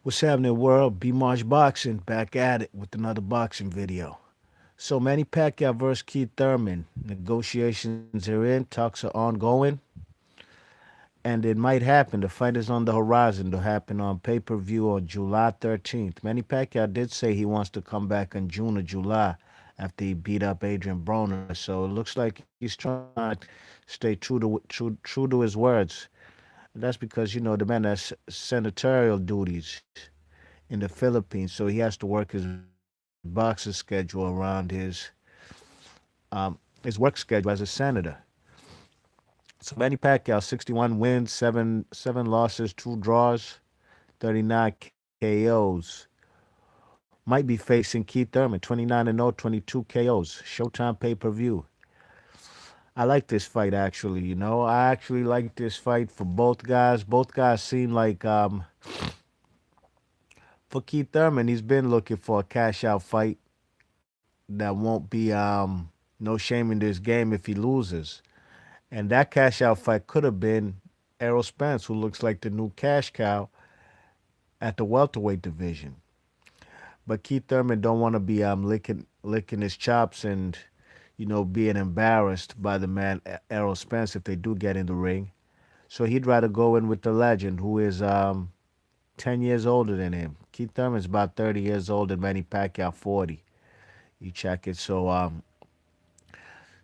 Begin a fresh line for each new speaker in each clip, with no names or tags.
What's happening, world? B March Boxing back at it with another boxing video. So Manny Pacquiao versus Keith Thurman. Negotiations are in, talks are ongoing, and it might happen. The fight is on the horizon to happen on pay-per-view on July 13th. Manny Pacquiao did say he wants to come back in June or July after he beat up Adrian Broner. So it looks like he's trying to stay true to his words. That's because the man has senatorial duties in the Philippines, so he has to work his boxing schedule around his work schedule as a senator. So Manny Pacquiao, 61 wins, seven losses, two draws, 39 KOs. Might be facing Keith Thurman, 29-0, 22 KOs. Showtime pay-per-view. I like this fight actually. I actually like this fight for both guys. Both guys seem like for Keith Thurman, he's been looking for a cash out fight that won't be no shame in this game if he loses. And that cash out fight could have been Errol Spence, who looks like the new cash cow at the welterweight division. But Keith Thurman don't want to be licking his chops and being embarrassed by the man Errol Spence if they do get in the ring. So he'd rather go in with the legend, who is 10 years older than him. Keith Thurman's about 30 years old and Manny Pacquiao 40. You check it. So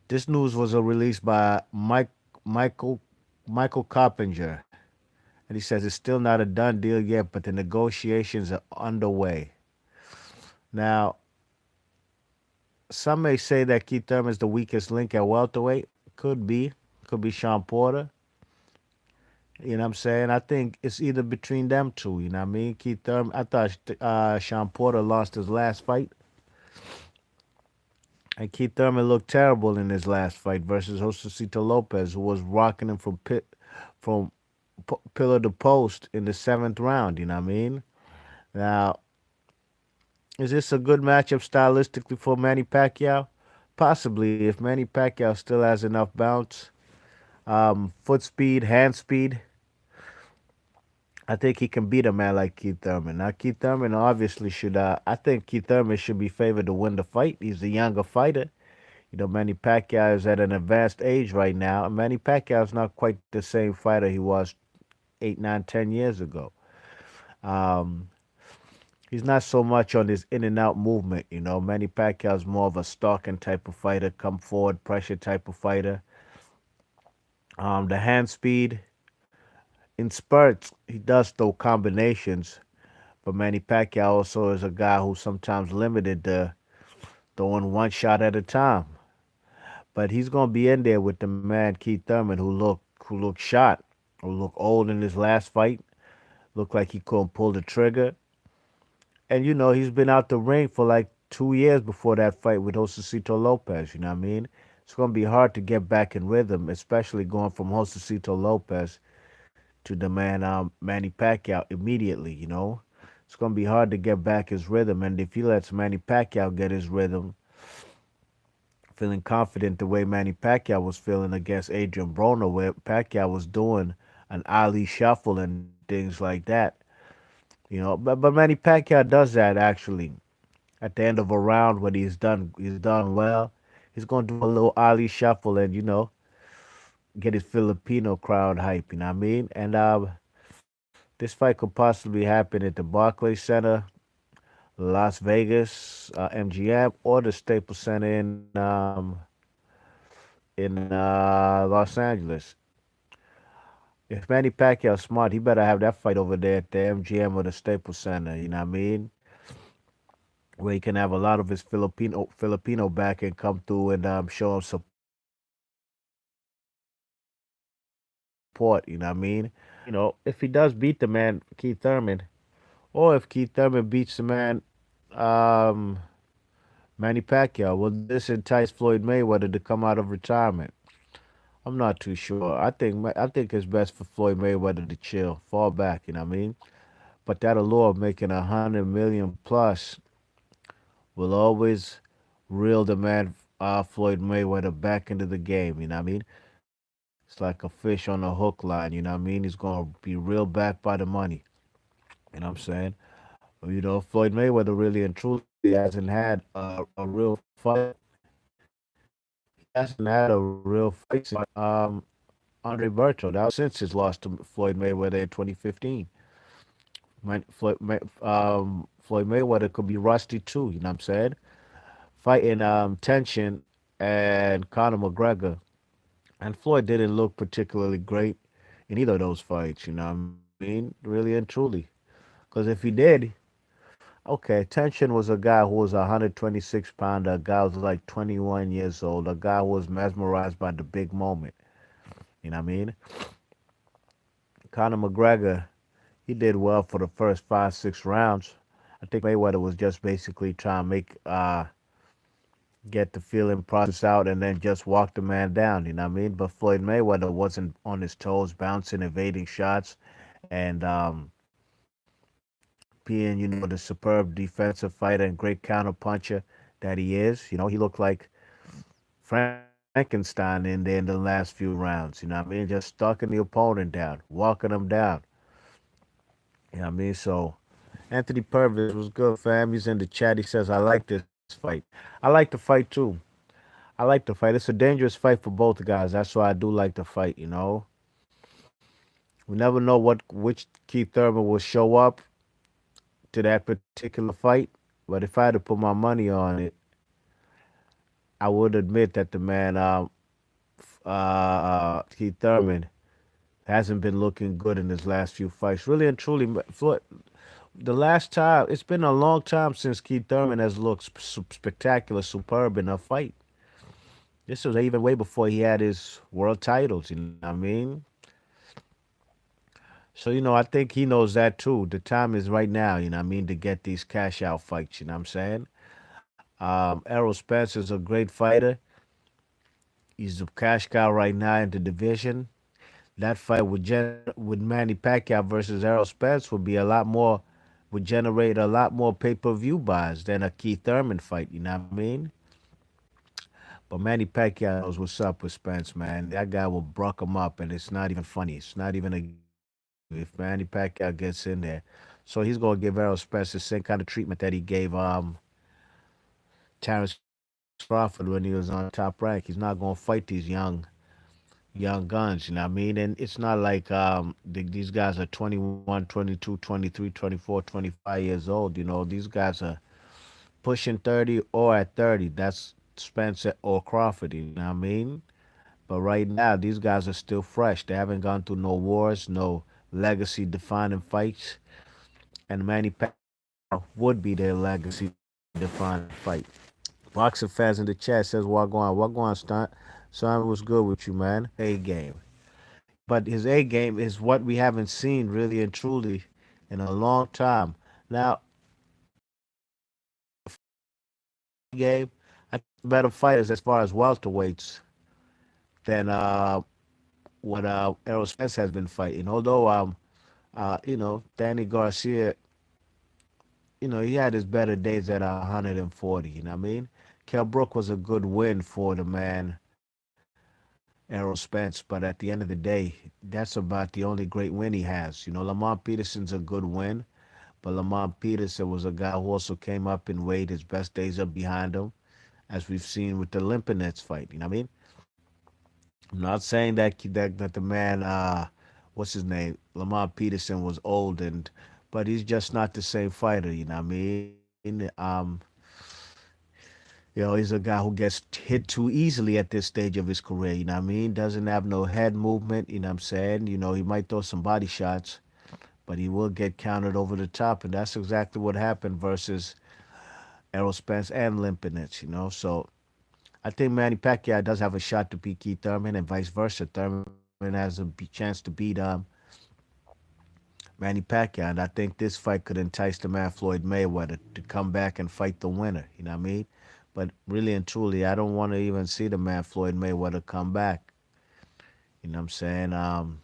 this news was released by Michael Michael Coppinger, and he says it's still not a done deal yet, but the negotiations are underway. Now, some may say that Keith Thurman is the weakest link at welterweight. Could be Sean Porter. You know what I'm saying? I think it's either between them two. You know what I mean? Keith Thurman. I thought Sean Porter lost his last fight, and Keith Thurman looked terrible in his last fight versus Josecito Lopez, who was rocking him from pillar to post in the seventh round. You know what I mean? Now, is this a good matchup stylistically for Manny Pacquiao? Possibly, if Manny Pacquiao still has enough bounce, foot speed, hand speed. I think he can beat a man like Keith Thurman. Now, Keith Thurman obviously should. I think Keith Thurman should be favored to win the fight. He's a younger fighter. Manny Pacquiao is at an advanced age right now. And Manny Pacquiao is not quite the same fighter he was 8, 9, 10 years ago. Um, he's not so much on his in and out movement. Manny Pacquiao is more of a stalking type of fighter, come forward pressure type of fighter. The hand speed in spurts, he does throw combinations, but Manny Pacquiao also is a guy who sometimes limited the throwing one shot at a time. But he's gonna be in there with the man Keith Thurman, who looked shot, who looked old in his last fight, looked like he couldn't pull the trigger. And he's been out the ring for like 2 years before that fight with Josecito Lopez. You know what I mean? It's gonna be hard to get back in rhythm, especially going from Josecito Lopez to the man Manny Pacquiao immediately. It's gonna be hard to get back his rhythm, and if he lets Manny Pacquiao get his rhythm, feeling confident the way Manny Pacquiao was feeling against Adrian Broner, where Pacquiao was doing an Ali shuffle and things like that. But Manny Pacquiao does that actually at the end of a round when he's done well. He's gonna do a little Ali shuffle and get his Filipino crowd hype. You know what I mean? And this fight could possibly happen at the Barclays Center, Las Vegas, MGM, or the Staples Center in Los Angeles. If Manny Pacquiao's smart, he better have that fight over there at the MGM or the Staples Center. You know what I mean? Where he can have a lot of his Filipino back and come through and show him support. You know what I mean? If he does beat the man Keith Thurman, or if Keith Thurman beats the man um, Manny Pacquiao, will this entice Floyd Mayweather to come out of retirement? I'm not too sure. I think it's best for Floyd Mayweather to chill, fall back. You know what I mean? But that allure of making 100 million plus will always reel the man Floyd Mayweather back into the game. You know what I mean? It's like a fish on a hook line. You know what I mean? He's gonna be reeled back by the money. You know what I'm saying? Floyd Mayweather really and truly hasn't had a real fight. He hasn't had a real fight since Andre Berto. That was since his loss to Floyd Mayweather in 2015. Floyd Mayweather could be rusty too. You know what I'm saying? Fighting Tension and Conor McGregor, and Floyd didn't look particularly great in either of those fights. You know what I mean? Really and truly. Because if he did, okay, Tension was a guy who was a 126 pounder, a guy who was like 21 years old, a guy who was mesmerized by the big moment. You know what I mean? Conor McGregor, he did well for the first 5, 6 rounds. I think Mayweather was just basically trying to get the feeling process out and then just walk the man down. You know what I mean? But Floyd Mayweather wasn't on his toes, bouncing, evading shots, and being the superb defensive fighter and great counter puncher that he is. He looked like Frankenstein in there in the last few rounds. You know what I mean? Just stalking the opponent down, walking them down. You know what I mean? So Anthony Purvis was good, fam. He's in the chat. He says, I like this fight. I like the fight too. I like the fight. It's a dangerous fight for both guys. That's why I do like the fight. We never know which Keith Thurman will show up to that particular fight. But if I had to put my money on it, I would admit that the man Keith Thurman hasn't been looking good in his last few fights. Really and truly, the last time it's been a long time since Keith Thurman has looked spectacular, superb in a fight. This was even way before he had his world titles. You know what I mean? So I think he knows that too. The time is right now. You know what I mean, to get these cash out fights. You know what I'm saying? Errol Spence is a great fighter. He's a cash cow right now in the division. That fight with Manny Pacquiao versus Errol Spence would be a lot more, would generate a lot more pay-per-view buys than a Keith Thurman fight. You know what I mean? But Manny Pacquiao knows what's up with Spence, man. That guy will bruck him up, and it's not even funny. It's not even a game if Manny Pacquiao gets in there. So he's gonna give Errol Spence the same kind of treatment that he gave Terrence Crawford when he was on Top Rank. He's not gonna fight these young guns. You know what I mean? And it's not like these guys are 21, 22, 23, 24, 25 years old. These guys are pushing 30 or at 30. That's Spencer or Crawford. You know what I mean? But right now, these guys are still fresh. They haven't gone through no wars, no legacy defining fights. And Manny Pacquiao would be their legacy defining fight. Boxing fans in the chat says Wagwan. Wagwan stunt. Simon was good with you, man. A game. But his A game is what we haven't seen really and truly in a long time. Now, game, I think better fighters as far as welterweights than what Errol Spence has been fighting. Although Danny Garcia, he had his better days at 140. You know what I mean? Kell Brook was a good win for the man Errol Spence, but at the end of the day, that's about the only great win he has. Lamont Peterson's a good win, but Lamont Peterson was a guy who also came up in weight. His best days are behind him, as we've seen with the Limpinets fight. You know what I mean? I'm not saying that the man, what's his name, Lamont Peterson was old but he's just not the same fighter. You know what I mean? He's a guy who gets hit too easily at this stage of his career. You know what I mean? Doesn't have no head movement. You know what I'm saying? He might throw some body shots, but he will get countered over the top, and that's exactly what happened versus Errol Spence and Limpinets. So I think Manny Pacquiao does have a shot to beat Keith Thurman, and vice versa. Thurman has a chance to beat Manny Pacquiao, and I think this fight could entice the man Floyd Mayweather to come back and fight the winner. You know what I mean? But really and truly, I don't want to even see the man Floyd Mayweather come back. You know what I'm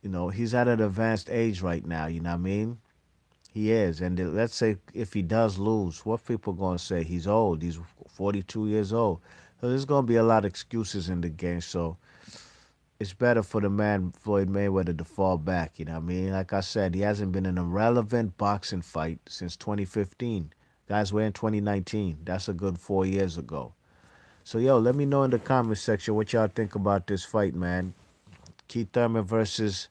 saying? He's at an advanced age right now. You know what I mean? He is, and let's say if he does lose, what people gonna say? He's old. He's 42 years old. So there's gonna be a lot of excuses in the game. So it's better for the man Floyd Mayweather to fall back. You know what I mean? Like I said, he hasn't been in a relevant boxing fight since 2015. Guys, we're in 2019. That's a good 4 years ago. So, yo, let me know in the comment section what y'all think about this fight, man. Keith Thurman versus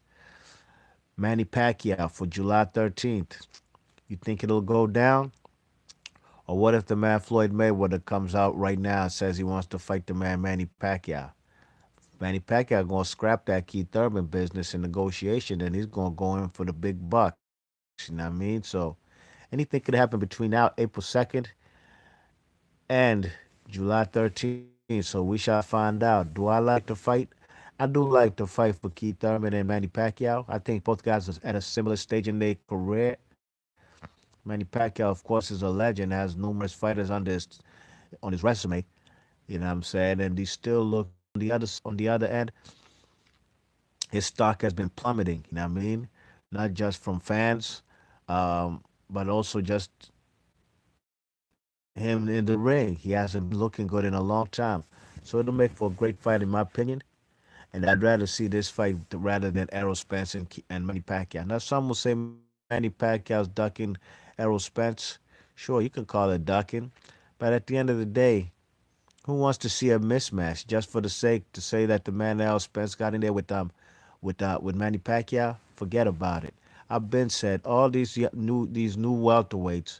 Manny Pacquiao for July 13th. You think it'll go down? Or what if the man Floyd Mayweather comes out right now and says he wants to fight the man Manny Pacquiao? Manny Pacquiao gonna scrap that Keith Thurman business in negotiation, and he's gonna go in for the big bucks. You know what I mean? So anything could happen between now, April 2nd, and July 13th. So we shall find out. Do I like the fight? I do like the fight for Keith Thurman and Manny Pacquiao. I think both guys are at a similar stage in their career. Manny Pacquiao, of course, is a legend, has numerous fighters on his resume. You know what I'm saying? And he still looks on the other end, his stock has been plummeting. You know what I mean? Not just from fans, but also just him in the ring. He hasn't been looking good in a long time. So it'll make for a great fight, in my opinion. And I'd rather see this fight rather than Errol Spence and Manny Pacquiao. Now, some will say Manny Pacquiao's ducking Errol Spence. Sure, you can call it ducking. But at the end of the day, who wants to see a mismatch just for the sake to say that the man Errol Spence got in there with Manny Pacquiao? Forget about it. I've been said all these new welterweights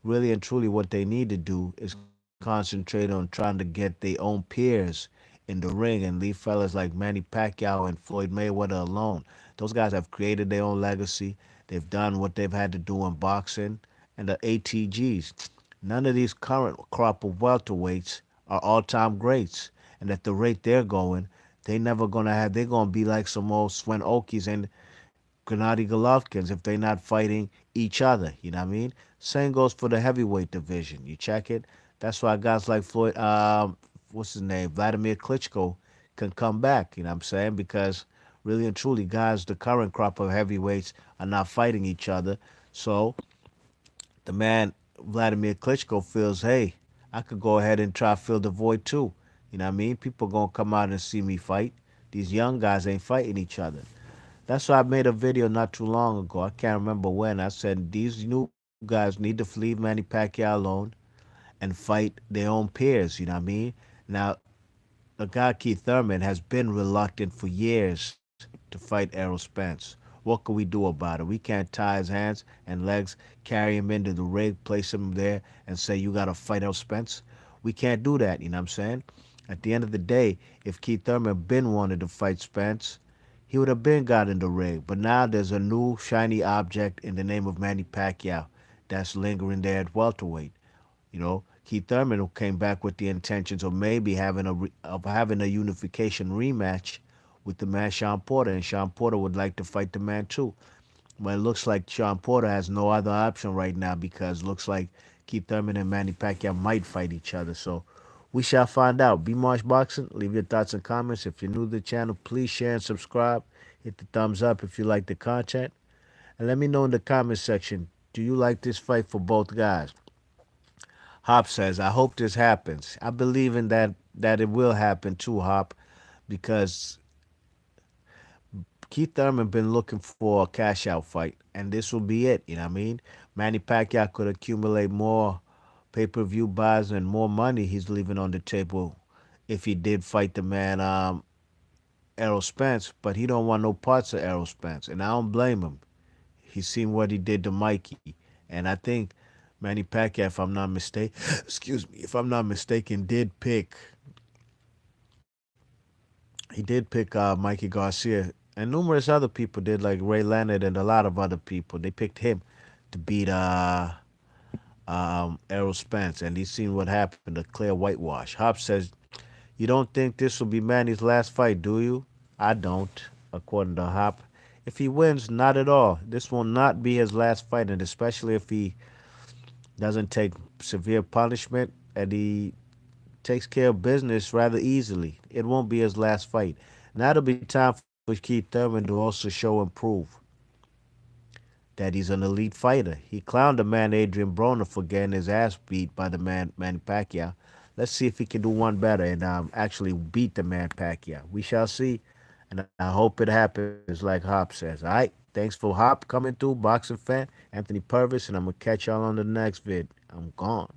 really and truly what they need to do is concentrate on trying to get their own peers in the ring and leave fellas like Manny Pacquiao and Floyd Mayweather alone. Those guys have created their own legacy. They've done what they've had to do in boxing and the ATGs. None of these current crop of welterweights are all-time greats, and at the rate they're going, they're gonna be like some old Swen Okies and Gennady Golovkins if they're not fighting each other. You know what I mean? Same goes for the heavyweight division. You check it. That's why guys like Floyd, what's his name, Vladimir Klitschko, can come back. You know what I'm saying? Because really and truly, guys, the current crop of heavyweights are not fighting each other. So the man Vladimir Klitschko feels, hey, I could go ahead and try to fill the void too. You know what I mean? People gonna come out and see me fight. These young guys ain't fighting each other. That's why I made a video not too long ago. I can't remember when. I said these new guys need to leave Manny Pacquiao alone and fight their own peers. You know what I mean? Now, the guy Keith Thurman has been reluctant for years to fight Errol Spence. What can we do about it? We can't tie his hands and legs, carry him into the ring, place him there, and say, you got to fight Errol Spence. We can't do that, you know what I'm saying? At the end of the day, if Keith Thurman been wanted to fight Spence, he would have been got in the ring. But now there's a new shiny object in the name of Manny Pacquiao that's lingering there at welterweight. You know, Keith Thurman came back with the intentions of maybe having a unification rematch with the man Sean Porter, and Sean Porter would like to fight the man too. But it looks like Sean Porter has no other option right now because it looks like Keith Thurman and Manny Pacquiao might fight each other. So we shall find out. Be Marsh Boxing. Leave your thoughts and comments. If you're new to the channel, please share and subscribe. Hit the thumbs up if you like the content. And let me know in the comment section, do you like this fight for both guys? Hop says, I hope this happens. I believe in that it will happen too, Hop, because Keith Thurman been looking for a cash out fight, and this will be it. You know what I mean? Manny Pacquiao could accumulate more pay-per-view buys and more money he's leaving on the table if he did fight the man Errol Spence, but he don't want no parts of Errol Spence, and I don't blame him. He's seen what he did to Mikey, and I think Manny Pacquiao, if I'm not mistaken, excuse me, if I'm not mistaken, did pick Mikey Garcia, and numerous other people did, like Ray Leonard and a lot of other people. They picked him to beat Errol Spence, and he's seen what happened, a clear whitewash. Hop says, you don't think this will be Manny's last fight, do you? I don't, according to Hop. If he wins, not at all. This will not be his last fight, and especially if he doesn't take severe punishment and he takes care of business rather easily. It won't be his last fight. Now it'll be time for Keith Thurman to also show and prove that he's an elite fighter. He clowned the man Adrian Broner for getting his ass beat by the man Manny Pacquiao. Let's see if he can do one better and actually beat the man Pacquiao. We shall see. and I hope it happens like Hop says. All right, thanks for Hop coming through, boxing fan, Anthony Purvis, and I'm gonna catch y'all on the next vid. I'm gone.